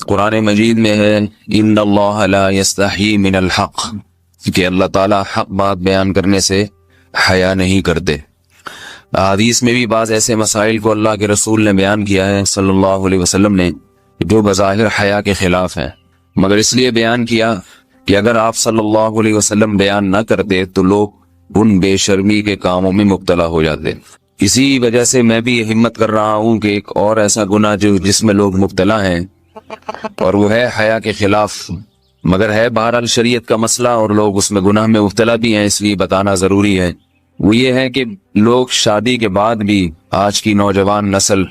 قرآن مجید میں ہے ان اللہ لا یستحی من الحق، کہ اللہ تعالیٰ حق بات بیان کرنے سے حیا نہیں کرتے۔ حدیث میں بھی بعض ایسے مسائل کو اللہ کے رسول نے بیان کیا ہے صلی اللہ علیہ وسلم نے جو بظاہر حیا کے خلاف ہیں، مگر اس لیے بیان کیا کہ اگر آپ صلی اللہ علیہ وسلم بیان نہ کرتے تو لوگ ان بے شرمی کے کاموں میں مبتلا ہو جاتے۔ اسی وجہ سے میں بھی یہ ہمت کر رہا ہوں کہ ایک اور ایسا گناہ جس میں لوگ مبتلا ہیں اور وہ ہے حیا کے خلاف، مگر ہے بہرحال شریعت کا مسئلہ اور لوگ اس میں گناہ میں مبتلا بھی ہیں، اس لیے بتانا ضروری ہے۔ وہ یہ ہے کہ لوگ شادی کے بعد بھی آج کی نوجوان نسل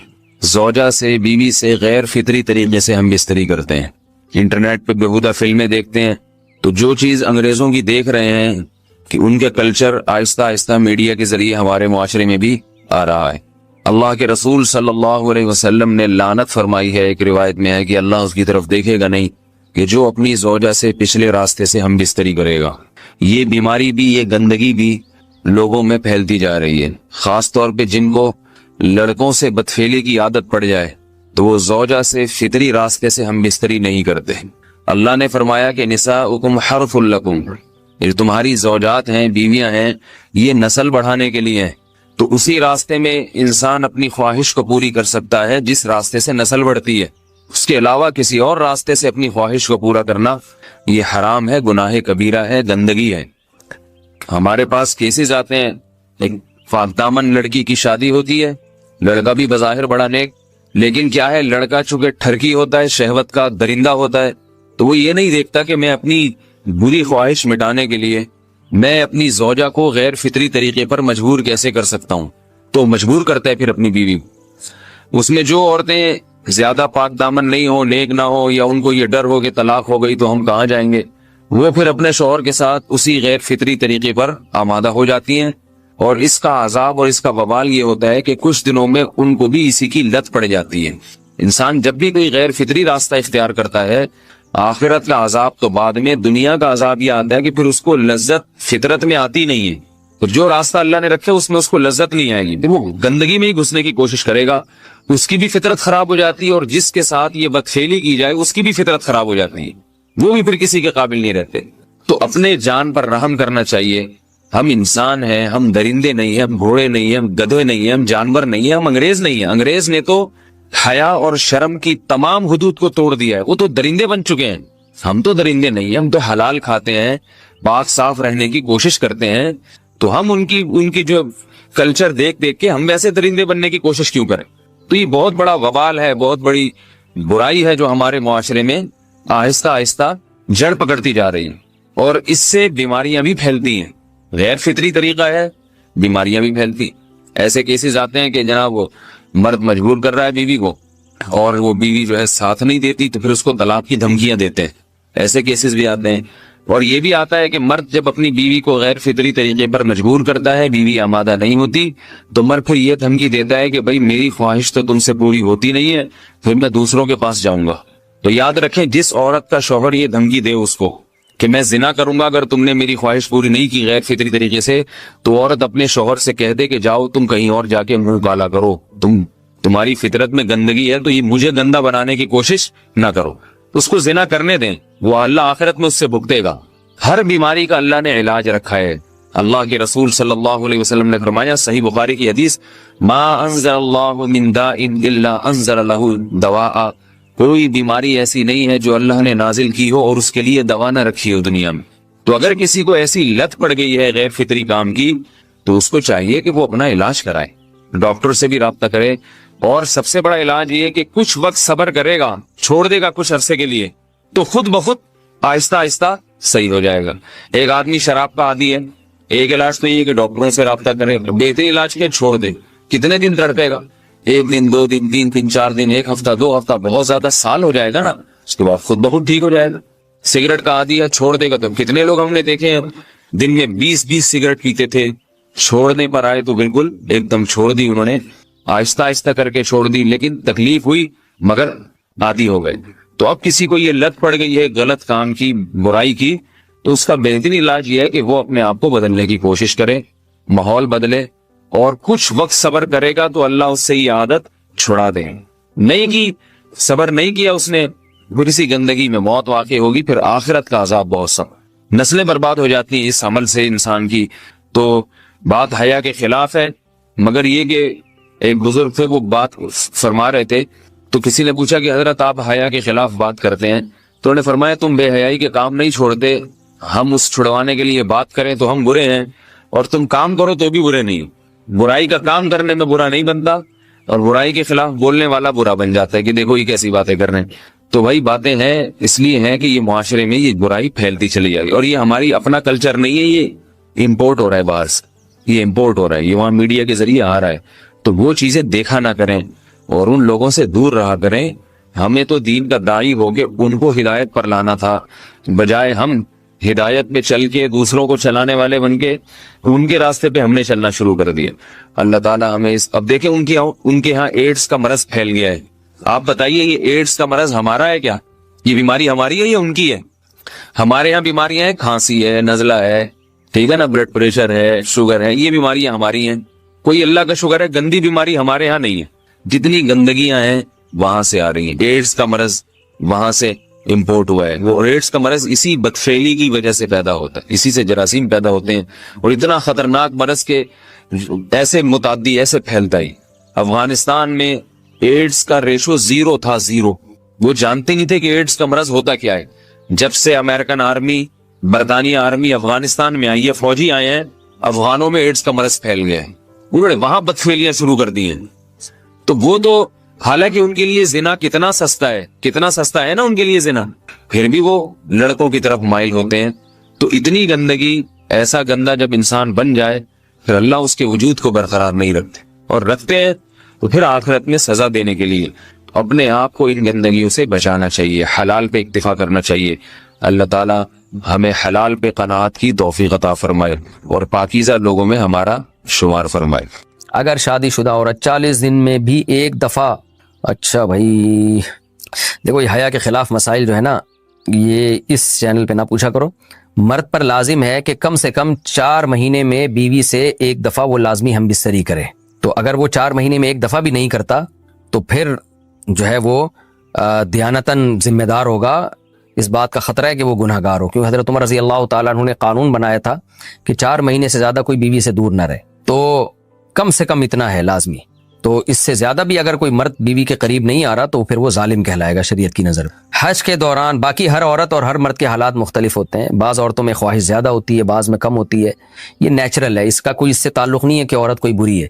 زوجہ سے، بیوی سے غیر فطری طریقے سے ہم بستری کرتے ہیں، انٹرنیٹ پہ بیہودہ فلمیں دیکھتے ہیں، تو جو چیز انگریزوں کی دیکھ رہے ہیں کہ ان کے کلچر آہستہ آہستہ میڈیا کے ذریعے ہمارے معاشرے میں بھی آ رہا ہے۔ اللہ کے رسول صلی اللہ علیہ وسلم نے لعنت فرمائی ہے، ایک روایت میں ہے کہ اللہ اس کی طرف دیکھے گا نہیں کہ جو اپنی زوجہ سے پچھلے راستے سے ہم بستری کرے گا۔ یہ بیماری بھی، یہ گندگی بھی لوگوں میں پھیلتی جا رہی ہے، خاص طور پہ جن کو لڑکوں سے بدفعلی کی عادت پڑ جائے تو وہ زوجہ سے فطری راستے سے ہم بستری نہیں کرتے۔ اللہ نے فرمایا کہ نساؤکم حرث لکم، یہ تمہاری زوجات ہیں، بیویاں ہیں، یہ نسل بڑھانے کے لیے ہیں، تو اسی راستے میں انسان اپنی خواہش کو پوری کر سکتا ہے جس راستے سے نسل بڑھتی ہے۔ اس کے علاوہ کسی اور راستے سے اپنی خواہش کو پورا کرنا یہ حرام ہے، گناہ کبیرہ ہے، گندگی ہے۔ ہمارے پاس کیسز آتے ہیں، ایک پاک دامن لڑکی کی شادی ہوتی ہے، لڑکا بھی بظاہر بڑا نیک، لیکن کیا ہے، لڑکا چونکہ ٹھرکی ہوتا ہے، شہوت کا درندہ ہوتا ہے، تو وہ یہ نہیں دیکھتا کہ میں اپنی بری خواہش مٹانے کے لیے میں اپنی زوجہ کو غیر فطری طریقے پر مجبور کیسے کر سکتا ہوں، تو مجبور کرتا ہے پھر اپنی بیوی کو۔ اس میں جو عورتیں زیادہ پاک دامن نہیں ہو، نیک نہ ہو، یا ان کو یہ ڈر ہو کہ طلاق ہو گئی تو ہم کہاں جائیں گے، وہ پھر اپنے شوہر کے ساتھ اسی غیر فطری طریقے پر آمادہ ہو جاتی ہیں، اور اس کا عذاب اور اس کا وبال یہ ہوتا ہے کہ کچھ دنوں میں ان کو بھی اسی کی لت پڑ جاتی ہے۔ انسان جب بھی کوئی غیر فطری راستہ اختیار کرتا ہے، آخرت کا عذاب تو بعد میں، دنیا کا عذاب یہ آتا ہے کہ پھر اس کو لذت فطرت میں آتی نہیں ہے، تو جو راستہ اللہ نے رکھے اس میں اس کو لذت نہیں آئے گی، وہ گندگی میں ہی گھسنے کی کوشش کرے گا، اس کی بھی فطرت خراب ہو جاتی ہے، اور جس کے ساتھ یہ بدفعلی کی جائے اس کی بھی فطرت خراب ہو جاتی ہے، وہ بھی پھر کسی کے قابل نہیں رہتے۔ تو اپنے جان پر رحم کرنا چاہیے۔ ہم انسان ہیں، ہم درندے نہیں ہیں، ہم گھوڑے نہیں ہیں، ہم گدھے نہیں ہیں، ہم جانور نہیں ہیں، ہم انگریز نہیں ہیں۔ انگریز نے تو حیا اور شرم کی تمام حدود کو توڑ دیا ہے، وہ تو درندے بن چکے ہیں۔ ہم تو درندے نہیں ہیں، ہم تو حلال کھاتے ہیں، پاک صاف رہنے کی کوشش کرتے ہیں، تو ہم ان کی جو کلچر دیکھ کے ہم ویسے درندے بننے کی کوشش کیوں کریں؟ تو یہ بہت بڑا وبال ہے، بہت بڑی برائی ہے جو ہمارے معاشرے میں آہستہ آہستہ جڑ پکڑتی جا رہی ہے، اور اس سے بیماریاں بھی پھیلتی ہیں۔ غیر فطری طریقہ ہے، بیماریاں بھی پھیلتی۔ ایسے کیسز آتے ہیں کہ جناب وہ مرد مجبور کر رہا ہے بیوی کو، اور وہ بیوی جو ہے ساتھ نہیں دیتی، تو پھر اس کو طلاق کی دھمکیاں دیتے ہیں۔ ایسے کیسز بھی آتے ہیں، اور یہ بھی آتا ہے کہ مرد جب اپنی بیوی کو غیر فطری طریقے پر مجبور کرتا ہے، بیوی آمادہ نہیں ہوتی، تو مرد پھر یہ دھمکی دیتا ہے کہ بھائی میری خواہش تو تم سے پوری ہوتی نہیں ہے، پھر میں دوسروں کے پاس جاؤں گا۔ تو یاد رکھیں، جس عورت کا شوہر یہ دھمکی دے اس کو کہ میں زنا کروں گا اگر تم نے میری خواہش پوری نہیں کی غیر فطری طریقے سے، تو عورت اپنے شوہر سے کہہ دے کہ جاؤ تم کہیں اور جا کے منہ کالا کرو، تمہاری فطرت میں گندگی ہے تو یہ مجھے گندا بنانے کی کوشش نہ کرو، اس کو زنا کرنے دیں، وہ اللہ آخرت میں اس سے بھگتے گا۔ ہر بیماری کا اللہ نے علاج رکھا ہے۔ اللہ کے رسول صلی اللہ علیہ وسلم نے فرمایا، صحیح بخاری کی حدیث، ما انزل اللہ من داء الا انزل له دواء، کوئی بیماری ایسی نہیں ہے جو اللہ نے نازل کی ہو اور اس کے لیے دوا نہ رکھی ہو دنیا میں۔ تو اگر کسی کو ایسی لت پڑ گئی ہے غیر فطری کام کی، تو اس کو چاہیے کہ وہ اپنا علاج کرائے، ڈاکٹر سے بھی رابطہ کرے، اور سب سے بڑا علاج یہ کہ کچھ وقت صبر کرے گا، چھوڑ دے گا کچھ عرصے کے لیے، تو خود بخود آہستہ آہستہ صحیح ہو جائے گا۔ ایک آدمی شراب کا عادی ہے، ایک علاج تو یہ کہ ڈاکٹروں سے رابطہ کرے، بہترین علاج کے چھوڑ دے، کتنے دن تڑپے گا؟ ایک دن، دو دن، تین دن، چار دن، ایک ہفتہ، دو ہفتہ، بہت زیادہ سال ہو جائے گا نا، اس کے بعد خود بخود ٹھیک ہو جائے گا۔ سگریٹ کا عادی ہے، چھوڑ دے گا، تو کتنے لوگ ہم نے دیکھے ہیں دن میں 20 سگریٹ پیتے تھے، چھوڑنے پر آئے تو بالکل ایک دم چھوڑ دی انہوں نے، آہستہ آہستہ کر کے چھوڑ دی، لیکن تکلیف ہوئی مگر عادی ہو گئے۔ تو اب کسی کو یہ لت پڑ گئی ہے غلط کام کی، برائی کی، تو اس کا بہترین علاج یہ ہے کہ وہ اپنے آپ کو بدلنے کی کوشش کرے، ماحول بدلے، اور کچھ وقت صبر کرے گا تو اللہ اس سے یہ عادت چھڑا دے۔ نہیں کی، صبر نہیں کیا اس نے، پھر اسی گندگی میں موت واقع ہوگی، پھر آخرت کا عذاب بہت سخت، نسلیں برباد ہو جاتی ہیں اس عمل سے انسان کی۔ تو بات حیا کے خلاف ہے، مگر یہ کہ ایک بزرگ تھے وہ بات فرما رہے تھے، تو کسی نے پوچھا کہ حضرت آپ حیا کے خلاف بات کرتے ہیں، تو انہوں نے فرمایا تم بے حیائی کے کام نہیں چھوڑتے، ہم اس چھڑوانے کے لیے بات کریں تو ہم برے ہیں، اور تم کام کرو تو بھی برے نہیں۔ برائی کا کام کرنے میں برا نہیں بنتا، اور برائی کے خلاف بولنے والا برا بن جاتا ہے کہ دیکھو یہ کیسی باتیں کر رہے ہیں۔ تو وہی باتیں ہیں، اس لیے ہیں کہ یہ معاشرے میں یہ برائی پھیلتی چلی جائے گی، اور یہ ہماری اپنا کلچر نہیں ہے، یہ امپورٹ ہو رہا ہے باہر سے، یہ امپورٹ ہو رہا ہے، یہ وہاں میڈیا کے ذریعے آ رہا ہے۔ تو وہ چیزیں دیکھا نہ کریں اور ان لوگوں سے دور رہا کریں۔ ہمیں تو دین کا داعی ہو کے ان کو ہدایت پر لانا تھا، بجائے ہم ہدایت پہ چل کے دوسروں کو چلانے والے بن کے ان کے راستے پہ ہم نے چلنا شروع کر دیا۔ اللہ تعالیٰ ہمیں اب دیکھیں ان کے ہاں ایڈز کا مرض پھیل گیا ہے۔ آپ بتائیے یہ ایڈز کا مرض ہمارا ہے کیا؟ یہ بیماری ہماری ہے یا ان کی ہے؟ ہمارے یہاں بیماریاں ہیں، کھانسی ہے، نزلہ ہے، ٹھیک ہے نا، بلڈ پریشر ہے، شوگر ہے، یہ بیماریاں ہماری ہیں۔ کوئی اللہ کا شکر ہے گندی بیماری ہمارے ہاں نہیں ہے۔ جتنی گندگیاں ہیں وہاں سے آ رہی ہیں، ایڈز کا مرض وہاں سے امپورٹ ہوا ہے۔ وہ ایڈز کا مرض اسی بدفعلی کی وجہ سے پیدا ہوتا ہے، اسی سے جراثیم پیدا ہوتے ہیں، اور اتنا خطرناک مرض کے ایسے متعدی ایسے پھیلتا ہی۔ افغانستان میں ایڈز کا ریشو 0 تھا، 0۔ وہ جانتے نہیں تھے کہ ایڈز کا مرض ہوتا کیا ہے۔ جب سے امریکن آرمی، برطانیہ آرمی افغانستان میں آئی ہے، فوجی آئے ہیں، افغانوں میں ایڈز کا مرض پھیل گیا ہے، انہوں نے وہاں بدفعلیاں شروع کر دی ہیں۔ تو وہ تو حالانکہ ان کے لیے زنا کتنا سستا ہے نا ان کے لیے زنا، پھر بھی وہ لڑکوں کی طرف مائل ہوتے ہیں۔ تو اتنی گندگی، ایسا گندا جب انسان بن جائے پھر اللہ اس کے وجود کو برقرار نہیں رکھتے، اور رکھتے ہیں تو پھر آخرت میں سزا دینے کے لیے اپنے آپ کو ان گندگیوں سے بچانا چاہیے، حلال پہ اکتفا کرنا چاہیے۔ اللہ تعالیٰ ہمیں حلال پہ قناعت کی توفیق عطا فرمائے اور پاکیزہ لوگوں میں ہمارا شمار فرمائے۔ اگر شادی شدہ عورت 40 دن میں بھی ایک دفعہ، اچھا بھائی دیکھو یہ حیا کے خلاف مسائل جو ہے نا، یہ اس چینل پہ نہ پوچھا کرو۔ مرد پر لازم ہے کہ کم سے کم 4 مہینے میں بیوی سے ایک دفعہ وہ لازمی ہم بستری کرے۔ تو اگر وہ 4 مہینے میں ایک دفعہ بھی نہیں کرتا تو پھر جو ہے وہ دیانتاً ذمہ دار ہوگا۔ اس بات کا خطرہ ہے کہ وہ گناہ گار ہو، کیونکہ حضرت عمر رضی اللہ تعالیٰ عنہ نے قانون بنایا تھا کہ 4 مہینے سے زیادہ کوئی بیوی سے دور نہ رہے، تو کم سے کم اتنا ہے لازمی۔ تو اس سے زیادہ بھی اگر کوئی مرد بیوی کے قریب نہیں آ رہا تو پھر وہ ظالم کہلائے گا شریعت کی نظر۔ حج کے دوران باقی ہر عورت اور ہر مرد کے حالات مختلف ہوتے ہیں، بعض عورتوں میں خواہش زیادہ ہوتی ہے، بعض میں کم ہوتی ہے، یہ نیچرل ہے، اس کا کوئی اس سے تعلق نہیں ہے کہ عورت کوئی بری ہے۔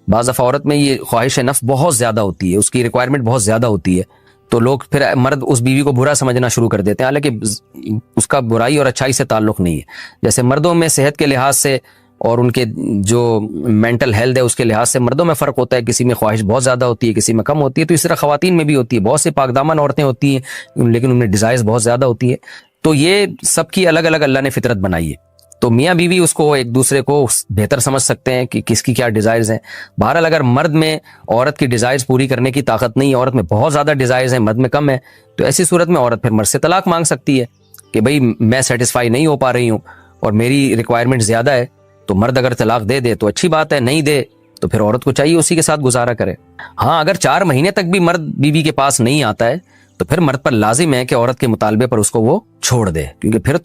بعض دفعہ عورت میں یہ خواہش نفس بہت زیادہ ہوتی ہے، اس کی ریکوائرمنٹ بہت زیادہ ہوتی ہے، تو لوگ پھر مرد اس بیوی کو برا سمجھنا شروع کر دیتے ہیں، حالانکہ اس کا برائی اور اچھائی سے تعلق نہیں ہے۔ جیسے مردوں میں صحت کے لحاظ سے اور ان کے جو مینٹل ہیلتھ ہے اس کے لحاظ سے مردوں میں فرق ہوتا ہے، کسی میں خواہش بہت زیادہ ہوتی ہے، کسی میں کم ہوتی ہے، تو اس طرح خواتین میں بھی ہوتی ہے۔ بہت سے پاک دامن عورتیں ہوتی ہیں لیکن ان میں ڈیزائرز بہت زیادہ ہوتی ہے، تو یہ سب کی الگ الگ اللہ نے فطرت بنائی ہے، تو میاں بیوی اس کو ایک دوسرے کو بہتر سمجھ سکتے ہیں کہ کس کی کیا ڈیزائرز ہیں۔ بہرحال اگر مرد میں عورت کی ڈیزائرز پوری کرنے کی طاقت نہیں ہے، عورت میں بہت زیادہ ڈیزائرز ہیں، مرد میں کم ہے، تو ایسی صورت میں عورت پھر مرد سے طلاق مانگ سکتی ہے کہ بھئی میں سیٹسفائی نہیں ہو پا رہی ہوں اور میری ریکوائرمنٹ زیادہ ہے۔ تو مرد اگر طلاق دے دے تو اچھی بات ہے، نہیں دے تو پھر عورت کو چاہیے اسی کے ساتھ گزارا کرے۔ ہاں اگر 4 مہینے تک بھی مرد بیوی کے پاس نہیں آتا ہے تو پھر مرد پر لازم ہے کہ عورت کے مطالبے پر اس کو وہ چھوڑ دے، کیونکہ پھر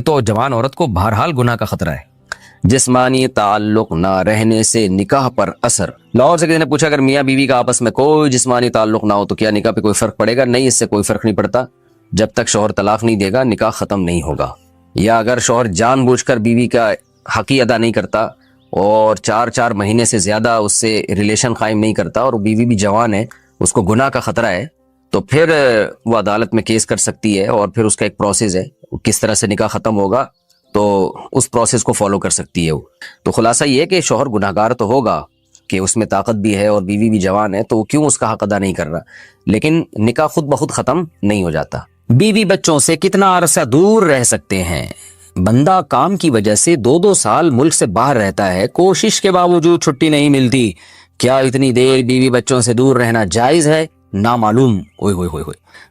تو جوان عورت کو بہرحال گناہ کا خطرہ ہے۔ جسمانی تعلق نہ رہنے سے نکاح پر اثر۔ لاہور سے کسی نے پوچھا اگر میاں بیوی کا آپس میں کوئی جسمانی تعلق نہ ہو تو کیا نکاح پہ کوئی فرق پڑے گا؟ نہیں، اس سے کوئی فرق نہیں پڑتا، جب تک شوہر طلاق نہیں دے گا نکاح ختم نہیں ہوگا۔ یا اگر شوہر جان بوجھ کر بیوی کا حق ہی ادا نہیں کرتا اور 4 مہینے سے زیادہ اس سے ریلیشن قائم نہیں کرتا اور بیوی بھی جوان ہے، اس کو گناہ کا خطرہ ہے، تو پھر وہ عدالت میں کیس کر سکتی ہے، اور پھر اس کا ایک پروسیس ہے، کس طرح سے نکاح ختم ہوگا تو اس پروسیس کو فالو کر سکتی ہے وہ۔ تو خلاصہ یہ ہے کہ شوہر گناہ گار تو ہوگا کہ اس میں طاقت بھی ہے اور بیوی بھی جوان ہے، تو وہ کیوں اس کا حق ادا نہیں کر رہا، لیکن نکاح خود بخود ختم نہیں ہو جاتا۔ بیوی بچوں سے کتنا عرصہ دور رہ سکتے ہیں؟ بندہ کام کی وجہ سے 2 سال ملک سے باہر رہتا ہے، کوشش کے باوجود چھٹی نہیں ملتی، کیا اتنی دیر بیوی بچوں سے دور رہنا جائز ہے؟ نامعلوم۔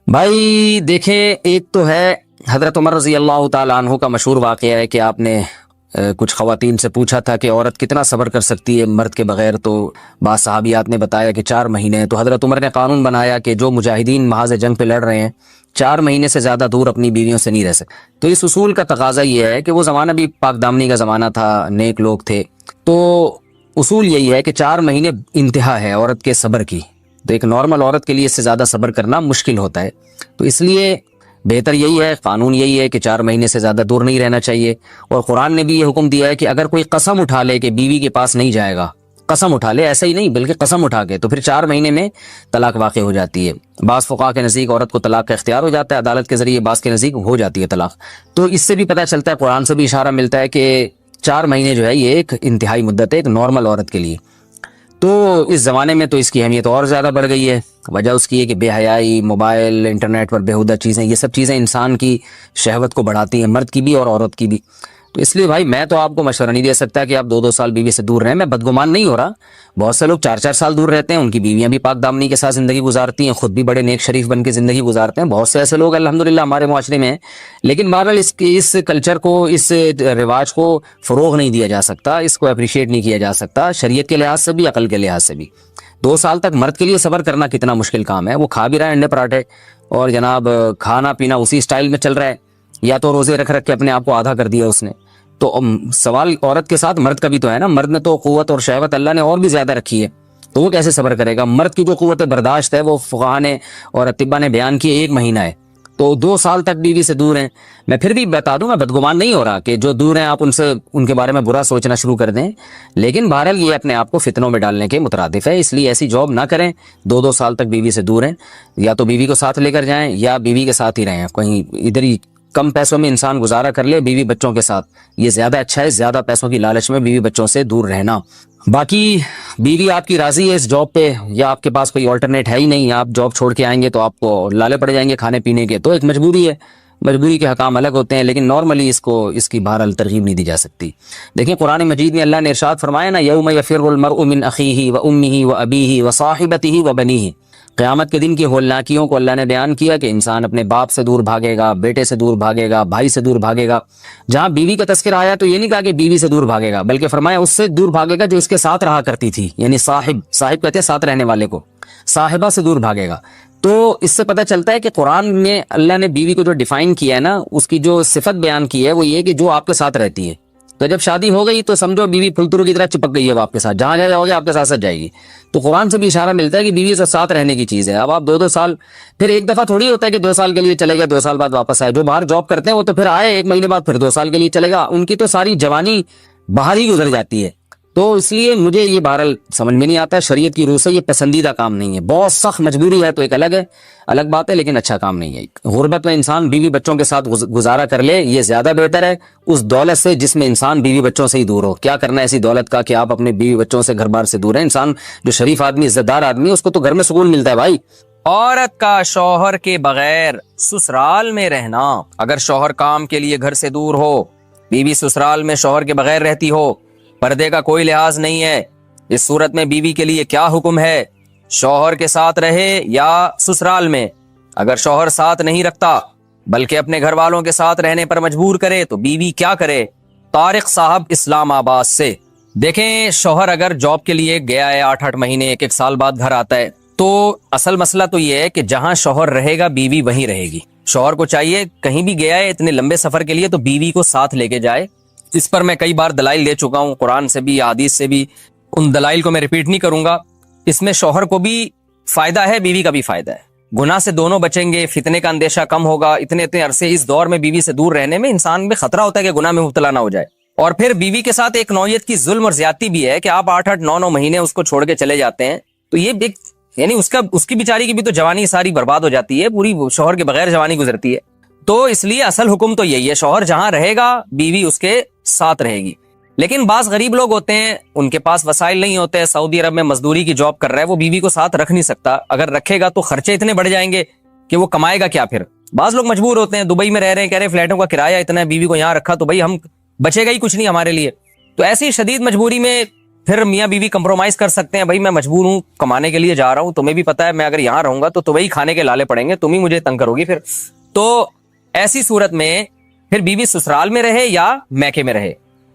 بھائی دیکھیں، ایک تو ہے حضرت عمر رضی اللہ تعالیٰ عنہ کا مشہور واقعہ ہے کہ آپ نے کچھ خواتین سے پوچھا تھا کہ عورت کتنا صبر کر سکتی ہے مرد کے بغیر، تو بعض صحابیات نے بتایا کہ 4 مہینے. تو حضرت عمر نے قانون بنایا کہ جو مجاہدین محاذ جنگ پہ لڑ رہے ہیں 4 مہینے سے زیادہ دور اپنی بیویوں سے نہیں رہ سکتے. تو اس اصول کا تقاضا یہ ہے کہ وہ زمانہ بھی پاک دامنی کا زمانہ تھا، نیک لوگ تھے، تو اصول یہی ہے کہ 4 مہینے انتہا ہے عورت کے صبر کی. تو ایک نارمل عورت کے لیے اس سے زیادہ صبر کرنا مشکل ہوتا ہے. تو اس لیے بہتر یہی ہے، قانون یہی ہے کہ 4 مہینے سے زیادہ دور نہیں رہنا چاہیے. اور قرآن نے بھی یہ حکم دیا ہے کہ اگر کوئی قسم اٹھا لے کہ بیوی کے پاس نہیں جائے گا، قسم اٹھا لے، ایسا ہی نہیں بلکہ قسم اٹھا کے، تو پھر 4 مہینے میں طلاق واقع ہو جاتی ہے. بعض فقہا کے نزدیک عورت کو طلاق کا اختیار ہو جاتا ہے عدالت کے ذریعے، بعض کے نزدیک ہو جاتی ہے طلاق. تو اس سے بھی پتہ چلتا ہے، قرآن سے بھی اشارہ ملتا ہے کہ 4 مہینے جو ہے یہ ایک انتہائی مدت ہے ایک نارمل عورت کے لیے. تو اس زمانے میں تو اس کی اہمیت اور زیادہ بڑھ گئی ہے. وجہ اس کی ہے کہ بے حیائی، موبائل، انٹرنیٹ پر بیہودہ چیزیں، یہ سب چیزیں انسان کی شہوت کو بڑھاتی ہیں، مرد کی بھی اور عورت کی بھی. تو اس لیے بھائی میں تو آپ کو مشورہ نہیں دے سکتا کہ آپ 2 سال بیوی سے دور رہیں. میں بدگمان نہیں ہو رہا، بہت سے لوگ 4 سال دور رہتے ہیں، ان کی بیویاں بھی پاک دامنی کے ساتھ زندگی گزارتی ہیں، خود بھی بڑے نیک شریف بن کے زندگی گزارتے ہیں. بہت سے ایسے لوگ الحمدللہ ہمارے معاشرے میں ہیں. لیکن بہرحال اس کلچر کو، اس رواج کو فروغ نہیں دیا جا سکتا، اس کو اپریشیٹ نہیں کیا جا سکتا شریعت کے لحاظ سے بھی، عقل کے لحاظ سے بھی. 2 سال تک مرد کے لیے صبر کرنا کتنا مشکل کام ہے. وہ کھا بھی رہا ہے انڈے پراٹھے اور جناب کھانا پینا اسی سٹائل میں چل رہا ہے، یا تو روزے رکھ کے اپنے آپ کو آدھا کر دیا اس نے. تو سوال عورت کے ساتھ مرد کا بھی تو ہے نا. مرد نے تو قوت اور شہوت اللہ نے اور بھی زیادہ رکھی ہے، تو وہ کیسے صبر کرے گا؟ مرد کی جو قوت برداشت ہے وہ فقہا نے اور اطباء نے بیان کی 1 مہینہ ہے. تو 2 سال تک بیوی سے دور ہیں. میں پھر بھی بتا دوں، میں بدگمان نہیں ہو رہا کہ جو دور ہیں آپ ان کے بارے میں برا سوچنا شروع کر دیں. لیکن بہرحال یہ اپنے آپ کو فتنوں میں ڈالنے کے مترادف ہے، اس لیے ایسی جاب نہ کریں. 2 سال تک بیوی سے دور ہیں، یا تو بیوی کو ساتھ لے کر جائیں یا بیوی کے ساتھ ہی رہیں. کہیں ادھر ہی کم پیسوں میں انسان گزارا کر لے بیوی بچوں کے ساتھ، یہ زیادہ اچھا ہے. زیادہ پیسوں کی لالچ میں بیوی بچوں سے دور رہنا. باقی بیوی آپ کی راضی ہے اس جاب پہ، یا آپ کے پاس کوئی آلٹرنیٹ ہے ہی نہیں، آپ جاب چھوڑ کے آئیں گے تو آپ کو لالے پڑ جائیں گے کھانے پینے کے، تو ایک مجبوری ہے. مجبوری کے حکام الگ ہوتے ہیں، لیکن نارملی اس کی بہرحال ترغیب نہیں دی جا سکتی. دیکھیں قرآن مجید میں اللہ نے ارشاد فرمایا نا، یوم یفر المرء من اخیہ و امہ و ابیہ و صاحبتہ و بنیہ. قیامت کے دن کی ہولناکیوں کو اللہ نے بیان کیا کہ انسان اپنے باپ سے دور بھاگے گا، بیٹے سے دور بھاگے گا، بھائی سے دور بھاگے گا. جہاں بیوی کا تذکرہ آیا تو یہ نہیں کہا کہ بیوی سے دور بھاگے گا، بلکہ فرمایا اس سے دور بھاگے گا جو اس کے ساتھ رہا کرتی تھی، یعنی صاحب کہتے ہیں ساتھ رہنے والے کو، صاحبہ سے دور بھاگے گا. تو اس سے پتہ چلتا ہے کہ قرآن میں اللہ نے بیوی کو جو ڈیفائن کیا ہے نا، اس کی جو صفت بیان کی ہے وہ یہ کہ جو آپ کے ساتھ رہتی ہے. تو جب شادی ہو گئی تو سمجھو بیوی پھلترو کی طرح چپک گئی ہے آپ کے ساتھ، جہاں جاؤ گے آپ کے ساتھ جائے گی. تو قرآن سے بھی اشارہ ملتا ہے کہ بیوی سے ساتھ رہنے کی چیز ہے. اب آپ 2 سال، پھر ایک دفعہ تھوڑی ہوتا ہے کہ 2 سال کے لیے چلے گا 2 سال بعد واپس آئے. جو باہر جاب کرتے ہیں وہ تو پھر آئے 1 مہینے بعد پھر 2 سال کے لیے چلے گا، ان کی تو ساری جوانی باہر ہی گزر جاتی ہے. تو اس لیے مجھے یہ بہرحال سمجھ میں نہیں آتا ہے، شریعت کی روح سے یہ پسندیدہ کام نہیں ہے. بہت سخت مجبوری ہے تو ایک الگ بات ہے، لیکن اچھا کام نہیں ہے. غربت میں انسان بیوی بچوں کے ساتھ گزارا کر لے، یہ زیادہ بہتر ہے اس دولت سے جس میں انسان بیوی بچوں سے ہی دور ہو. کیا کرنا ہے ایسی دولت کا کہ آپ اپنے بیوی بچوں سے گھر بار سے دور ہیں. انسان جو شریف آدمی، عزت دار آدمی، اس کو تو گھر میں سکون ملتا ہے بھائی. عورت کا شوہر کے بغیر سسرال میں رہنا. اگر شوہر کام کے لیے گھر سے دور ہو، بیوی سسرال میں شوہر کے بغیر رہتی ہو، پردے کا کوئی لحاظ نہیں ہے، اس صورت میں بیوی کے لیے کیا حکم ہے؟ شوہر کے ساتھ رہے یا سسرال میں؟ اگر شوہر ساتھ نہیں رکھتا بلکہ اپنے گھر والوں کے ساتھ رہنے پر مجبور کرے تو بیوی کیا کرے؟ طارق صاحب اسلام آباد سے. دیکھیں شوہر اگر جاب کے لیے گیا ہے 8 مہینے، 1 سال بعد گھر آتا ہے، تو اصل مسئلہ تو یہ ہے کہ جہاں شوہر رہے گا بیوی وہیں رہے گی. شوہر کو چاہیے کہیں بھی گیا ہے اتنے لمبے سفر کے لیے تو بیوی کو ساتھ لے کے جائے. اس پر میں کئی بار دلائل دے چکا ہوں، قرآن سے بھی حدیث سے بھی، ان دلائل کو میں ریپیٹ نہیں کروں گا. اس میں شوہر کو بھی فائدہ ہے، بیوی کا بھی فائدہ ہے. گناہ سے دونوں بچیں گے، فتنے کا اندیشہ کم ہوگا. اتنے عرصے اس دور میں بیوی سے دور رہنے میں انسان میں خطرہ ہوتا ہے کہ گناہ میں مبتلا نہ ہو جائے. اور پھر بیوی کے ساتھ ایک نوعیت کی ظلم اور زیادتی بھی ہے کہ آپ 8 9 مہینے اس کو چھوڑ کے چلے جاتے ہیں، تو یہ یعنی اس کی بیچاری کی بھی تو جوانی ساری برباد ہو جاتی ہے، پوری شوہر کے بغیر جوانی گزرتی ہے. تو اس لیے اصل حکم تو یہی ہے، شوہر جہاں رہے گا بیوی اس کے ساتھ رہے گی. لیکن بعض غریب لوگ ہوتے ہیں، ان کے پاس وسائل نہیں ہوتے، سعودی عرب میں مزدوری کی جاب کر رہا ہے، وہ بیوی کو ساتھ رکھ نہیں سکتا. اگر رکھے گا تو خرچے اتنے بڑھ جائیں گے کہ وہ کمائے گا کیا پھر. بعض لوگ مجبور ہوتے ہیں، دبئی میں رہ رہے ہیں، کہہ رہے ہیں فلیٹوں کا کرایہ اتنا ہے، بیوی کو یہاں رکھا تو بھائی ہم بچے گا ہی کچھ نہیں ہمارے لیے. تو ایسی شدید مجبوری میں پھر میاں بیوی کمپرومائز کر سکتے ہیں، بھائی میں مجبور ہوں، کمانے کے لیے جا رہا ہوں، تمہیں بھی پتا ہے میں اگر یہاں رہوں گا تو تمہیں ہی کھانے کے لالے پڑیں گے، تم ہی مجھے تنگ کرو گی پھر. تو ایسی صورت میں پھر بیوی سسرال میں رہے یا میکے میں رہے.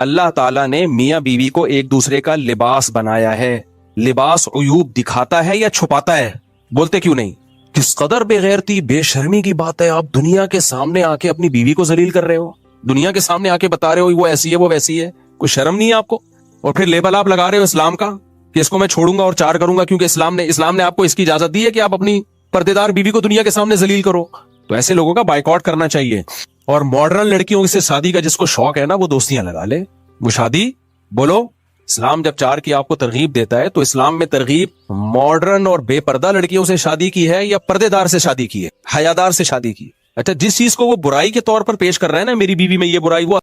اللہ تعالیٰ نے میاں بیوی کو ایک دوسرے کا لباس بنایا ہے. لباس عیوب دکھاتا ہے یا چھپاتا ہے؟ بولتے کیوں نہیں؟ کس قدر بے غیرتی بے شرمی کی بات ہے. آپ دنیا کے سامنے آ کے اپنی بیوی کو ذلیل کر رہے ہو, دنیا کے سامنے آ کے بتا رہے ہو وہ ایسی ہے وہ ویسی ہے. کوئی شرم نہیں ہے آپ کو؟ اور پھر لیبل آپ لگا رہے ہو اسلام کا کہ اس کو میں چھوڑوں گا اور 4 کروں گا کیونکہ اسلام نے آپ کو اس کی اجازت دی ہے کہ آپ اپنی پردے دار بیوی کو دنیا کے سامنے ذلیل کرو. تو ایسے لوگوں کا بائیکاٹ کرنا چاہیے. اور ماڈرن لڑکیوں سے شادی کا جس کو شوق ہے نا, وہ دوستیاں لگا لے, وہ شادی بولو. اسلام جب 4 کی آپ کو ترغیب دیتا ہے تو اسلام میں ترغیب ماڈرن اور بے پردہ لڑکیوں سے شادی کی ہے یا پردے دار سے شادی کی ہے, حیادار سے شادی کی. اچھا, جس چیز کو وہ برائی کے طور پر پیش کر رہے ہیں نا, میری بیوی میں یہ برائی, وہ